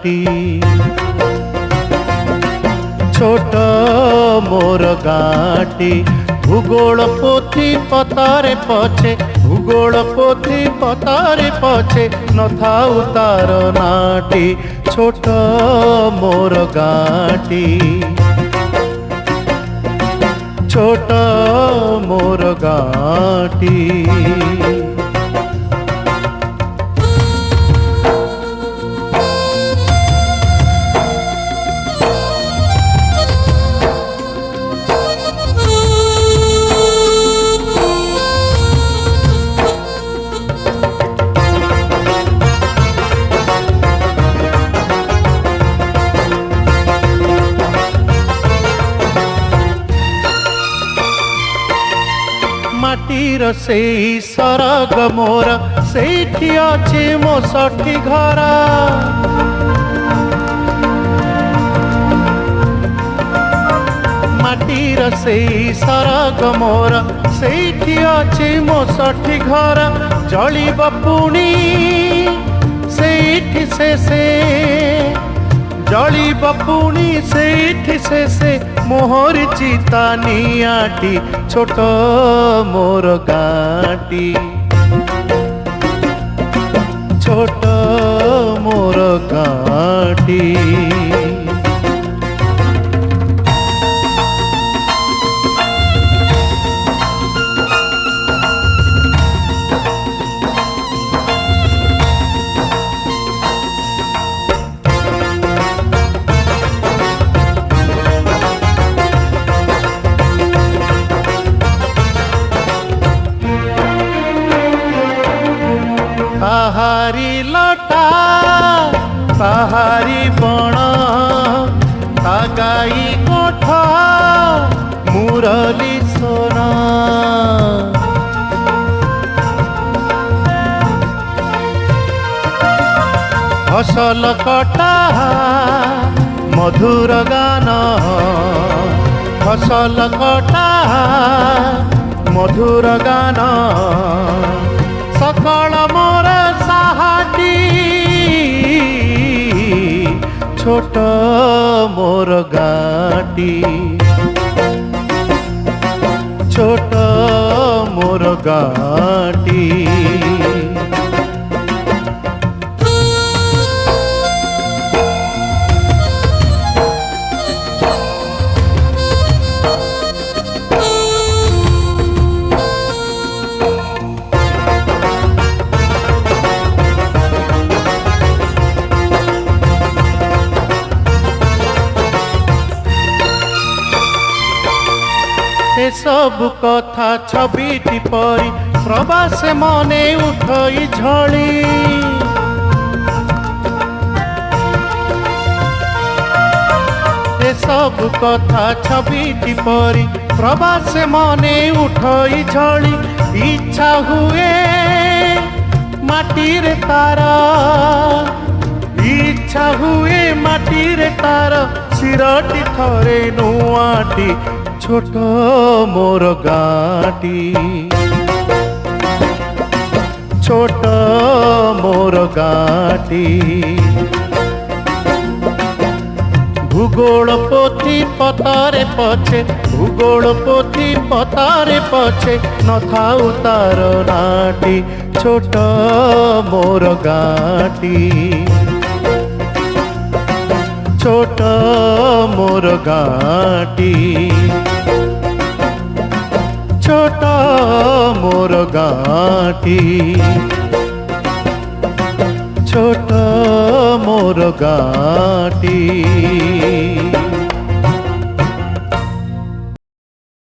गाँटी छोट मोर गाँटी भूगोल पोथी पतारे पछे भूगोल पोथी पतारे पछे नथाउ तार नाटी छोट मोर गाँटी छोट मोर गाँटी माटीर से सरग मोर सेठी अछि मो सठी घर माटीर से सरग मोर सेठी अछि मो सठी घर जलिब पुणी सेठी से जलिब पुणी सेठी से मोहर चिता नियाटी छोट मोर गाँटी छोट मोर गाँटी ताहारी लटा ताहारी बण तागाई कोठ मुरली सोना फसल कटा मधुर गान फसल कटा मधुर गान सकल मोर साहाटी छोट मोर गाँटी छोट मोर गाँटी सब कथा छबिटी परी प्रवास मने उठई झड़ी सब कथा छबिटी परी प्रवास मने उठई झड़ी इच्छा हुए माटीर तार इच्छा हुए माटीर तार सिरटी थरे नुआटी छोट मोर गाँटी छोट मोर गाँटी भूगोल पोथी पतारे पछे भूगोल पोथी पतारे पछे नथाउ तार नाटी छोट मोर गाँटी छोट मोर गाँटी छोट मोर गाँटी छोट मोर गाँटी।